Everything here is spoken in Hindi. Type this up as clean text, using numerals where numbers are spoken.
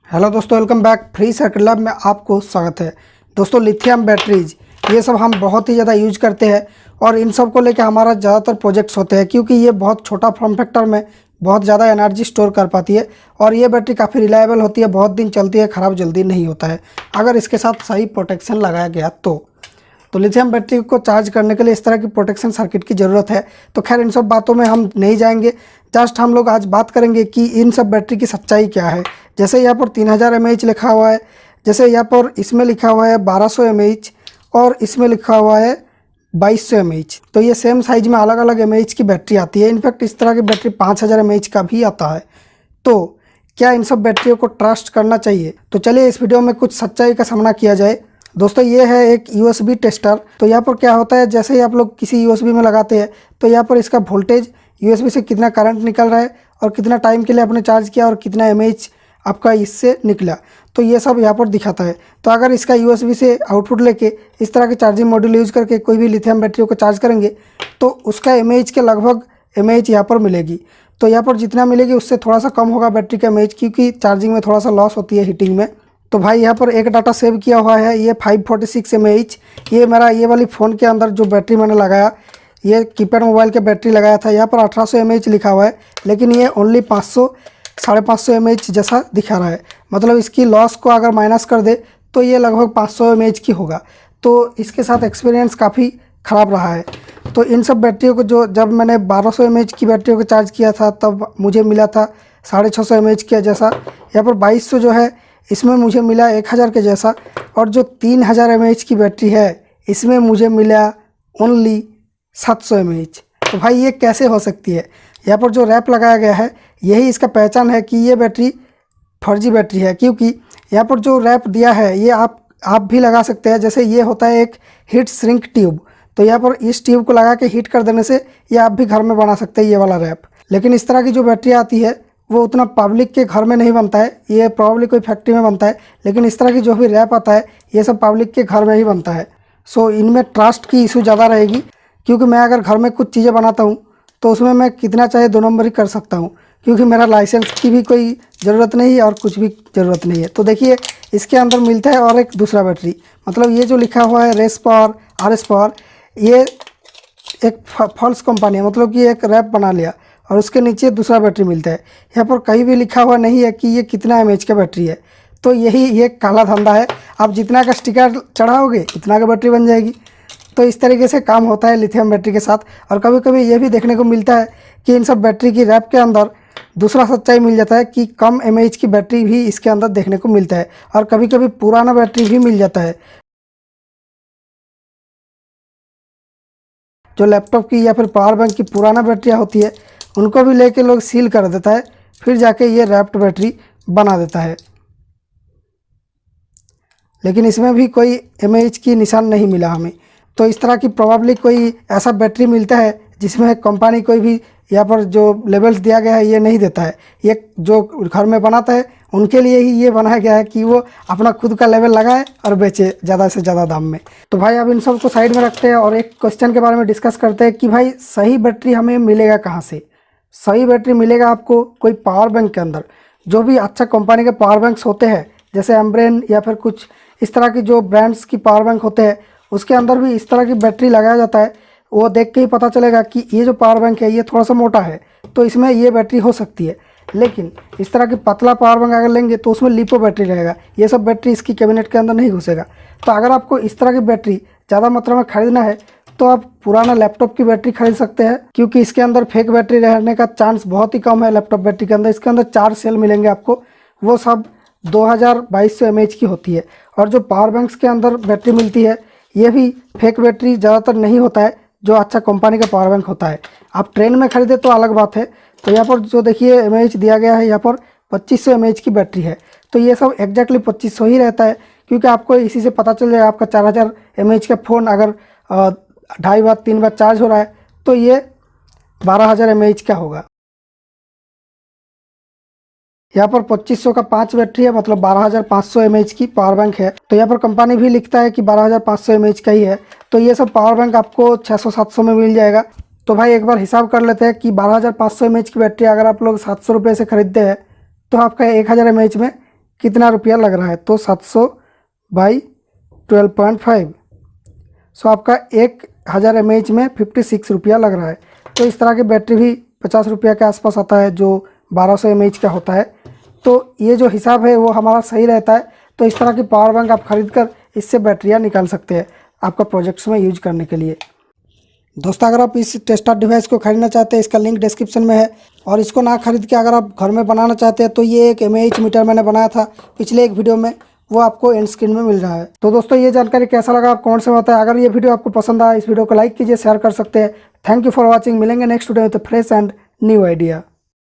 हेलो दोस्तों, welcome back. Free circuit lab में आपको स्वागत है। दोस्तों, लिथियम बैटरीज ये सब हम बहुत ही ज़्यादा यूज करते हैं और इन सब को लेकर हमारा ज़्यादातर प्रोजेक्ट्स होते हैं, क्योंकि ये बहुत छोटा फॉर्म फैक्टर में बहुत ज़्यादा एनर्जी स्टोर कर पाती है और ये बैटरी काफ़ी रिलायबल होती है, बहुत दिन चलती है, ख़राब जल्दी नहीं होता है अगर इसके साथ सही प्रोटेक्शन लगाया गया तो लिथियम बैटरी को चार्ज करने के लिए इस तरह की प्रोटेक्शन सर्किट की ज़रूरत है। तो खैर, इन सब बातों में हम नहीं जाएंगे। जस्ट हम लोग आज बात करेंगे कि इन सब बैटरी की सच्चाई क्या है। जैसे यहाँ पर 3000 mAh लिखा हुआ है, जैसे यहाँ पर इसमें लिखा हुआ है 1200 mAh और इसमें लिखा हुआ है 2200 mAh। तो ये सेम साइज में अलग अलग mAh की बैटरी आती है। इनफैक्ट इस तरह की बैटरी 5000 mAh का भी आता है। तो क्या इन सब बैटरियों को ट्रस्ट करना चाहिए? तो चलिए इस वीडियो में कुछ सच्चाई का सामना किया जाए। दोस्तों, ये है एक USB टेस्टर। तो यहाँ पर क्या होता है, जैसे ही आप लोग किसी USB में लगाते हैं तो यहाँ पर इसका वोल्टेज, USB से कितना करंट निकल रहा है और कितना टाइम के लिए आपने चार्ज किया और कितना mAh आपका इससे निकला, तो ये सब यहाँ पर दिखाता है। तो अगर इसका USB से आउटपुट लेके इस तरह के चार्जिंग मॉड्यूल यूज करके कोई भी लिथियम बैटरियों को चार्ज करेंगे तो उसका mAh के लगभग mAh यहाँ पर मिलेगी। तो यहाँ पर जितना मिलेगी उससे थोड़ा सा कम होगा बैटरी का mAh, क्योंकि चार्जिंग में थोड़ा सा लॉस होती है हीटिंग में। तो भाई यहाँ पर एक डाटा सेव किया हुआ है, ये 546 mAh। ये मेरा ये वाली फ़ोन के अंदर जो बैटरी मैंने लगाया, ये कीपैड मोबाइल के बैटरी लगाया था, यहाँ पर 1800 mAh लिखा हुआ है, लेकिन ये ओनली 500-550 mAh जैसा दिखा रहा है। मतलब इसकी लॉस को अगर माइनस कर दे तो ये लगभग 500 mAh की होगा। तो इसके साथ एक्सपीरियंस काफ़ी ख़राब रहा है। तो इन सब बैटरियों को जब मैंने 1200 mAh की बैटरियों को चार्ज किया था तब मुझे मिला था 650 mAh के जैसा। यहाँ पर 2200 जो है इसमें मुझे मिला 1000 के जैसा, और जो 3000 mAh की बैटरी है इसमें मुझे मिला ओनली 700 mAh। तो भाई ये कैसे हो सकती है? यहाँ पर जो रैप लगाया गया है यही इसका पहचान है कि ये बैटरी फर्जी बैटरी है, क्योंकि यहाँ पर जो रैप दिया है ये आप भी लगा सकते हैं। जैसे ये होता है एक हीट श्रिंक ट्यूब, तो यहाँ पर इस ट्यूब को लगा के हीट कर देने से ये आप भी घर में बना सकते हैं ये वाला रैप। लेकिन इस तरह की जो बैटरी आती है वो उतना पब्लिक के घर में नहीं बनता है, ये प्रॉब्ली कोई फैक्ट्री में बनता है। लेकिन इस तरह की जो भी रैप आता है ये सब पब्लिक के घर में ही बनता है। सो इनमें ट्रस्ट की इशू ज़्यादा रहेगी, क्योंकि मैं अगर घर में कुछ चीज़ें बनाता हूँ तो उसमें मैं कितना चाहे 2 नंबर ही कर सकता हूँ, क्योंकि मेरा लाइसेंस की भी कोई ज़रूरत नहीं है और कुछ भी ज़रूरत नहीं है। तो देखिए, इसके अंदर मिलता है और एक दूसरा बैटरी, मतलब ये जो लिखा हुआ है रेस पावर, RS पावर, ये एक फॉल्स कंपनी है, मतलब कि एक रैप बना लिया और उसके नीचे दूसरा बैटरी मिलता है। यहाँ पर कहीं भी लिखा हुआ नहीं है कि ये कितना mAh का बैटरी है। तो यही ये काला धंधा है। आप जितना का स्टिकर चढ़ाओगे उतना का बैटरी बन जाएगी। तो इस तरीके से काम होता है लिथियम बैटरी के साथ। और कभी कभी ये भी देखने को मिलता है कि इन सब बैटरी की रैप के अंदर दूसरा सच्चाई मिल जाता है कि कम mAh की बैटरी भी इसके अंदर देखने को मिलता है, और कभी कभी पुराना बैटरी भी मिल जाता है। जो लैपटॉप की या फिर पावर बैंक की पुराना बैटरियाँ होती है उनको भी लेके लोग सील कर देता है, फिर जाके ये रैप्ड बैटरी बना देता है। लेकिन इसमें भी कोई mAh की निशान नहीं मिला हमें। तो इस तरह की प्रोबेबली कोई ऐसा बैटरी मिलता है जिसमें कंपनी कोई भी यहाँ पर जो लेवल्स दिया गया है ये नहीं देता है। ये जो घर में बनाता है उनके लिए ही ये बनाया गया है कि वो अपना खुद का लेवल लगाए और बेचे ज़्यादा से ज़्यादा दाम में। तो भाई अब इन सब को साइड में रखते हैं और एक क्वेश्चन के बारे में डिस्कस करते हैं कि भाई सही बैटरी हमें मिलेगा कहाँ से? सही बैटरी मिलेगा आपको कोई पावर बैंक के अंदर। जो भी अच्छा कंपनी के पावर बैंक्स होते हैं, जैसे एम्ब्रेन या फिर कुछ इस तरह की जो ब्रांड्स की पावर बैंक होते हैं, उसके अंदर भी इस तरह की बैटरी लगाया जाता है। वो देख के ही पता चलेगा कि ये जो पावर बैंक है ये थोड़ा सा मोटा है तो इसमें ये बैटरी हो सकती है। लेकिन इस तरह की पतला पावर बैंक अगर लेंगे तो उसमें लिपो बैटरी रहेगा, ये सब बैटरी इसकी कैबिनेट के अंदर नहीं घुसेगा। तो अगर आपको इस तरह की बैटरी ज़्यादा मात्रा में खरीदना है तो आप पुराना लैपटॉप की बैटरी खरीद सकते हैं, क्योंकि इसके अंदर फेक बैटरी रहने का चांस बहुत ही कम है। लैपटॉप बैटरी के अंदर इसके अंदर 4 सेल मिलेंगे आपको, वो सब 2200 mAh की होती है। और जो पावर बैंक्स के अंदर बैटरी मिलती है ये भी फेक बैटरी ज़्यादातर नहीं होता है, जो अच्छा कंपनी का पावर बैंक होता है। आप ट्रेन में खरीदे तो अलग बात है। तो यहाँ पर जो देखिए mAh दिया गया है, यहाँ पर 2500 mAh की बैटरी है। तो ये सब एग्जैक्टली 2500 ही रहता है, क्योंकि आपको इसी से पता चल जाएगा आपका 4000 mAh का फ़ोन अगर 2.5 बार 3 बार चार्ज हो रहा है तो ये 12000 mAh का होगा। यहाँ पर 2500 का 5 बैटरी है, मतलब 12500 mAh की पावर बैंक है। तो यहाँ पर कंपनी भी लिखता है कि 12500 mAh का ही है। तो ये सब पावर बैंक आपको 600-700 में मिल जाएगा। तो भाई एक बार हिसाब कर लेते हैं कि 12500 mAh की बैटरी अगर आप लोग 700 रुपये से खरीदते हैं तो आपका 1000 mAh में कितना रुपया लग रहा है, तो 700 बाई 12.5। सो आपका 1000 mAh में 56 रुपया लग रहा है। तो इस तरह की बैटरी भी 50 रुपया के आसपास आता है जो 1200 mAh का होता है। तो ये जो हिसाब है वो हमारा सही रहता है। तो इस तरह की पावर बैंक आप खरीद कर इससे बैटरियाँ निकाल सकते हैं आपका प्रोजेक्ट्स में यूज करने के लिए। दोस्तों अगर आप इस टेस्टर डिवाइस को खरीदना चाहते हैं, इसका लिंक डिस्क्रिप्शन में है। और इसको ना खरीद के अगर आप घर में बनाना चाहते हैं तो ये एक mAh मीटर मैंने बनाया था पिछले एक वीडियो में, वो आपको एंड स्क्रीन में मिल रहा है। तो दोस्तों ये जानकारी कैसा लगा आप कमेंट से बताएं। अगर ये वीडियो आपको पसंद आया, इस वीडियो को लाइक कीजिए, शेयर कर सकते हैं। Thank you for watching. मिलेंगे नेक्स्ट वीडियो में तो फ्रेश एंड न्यू आइडिया।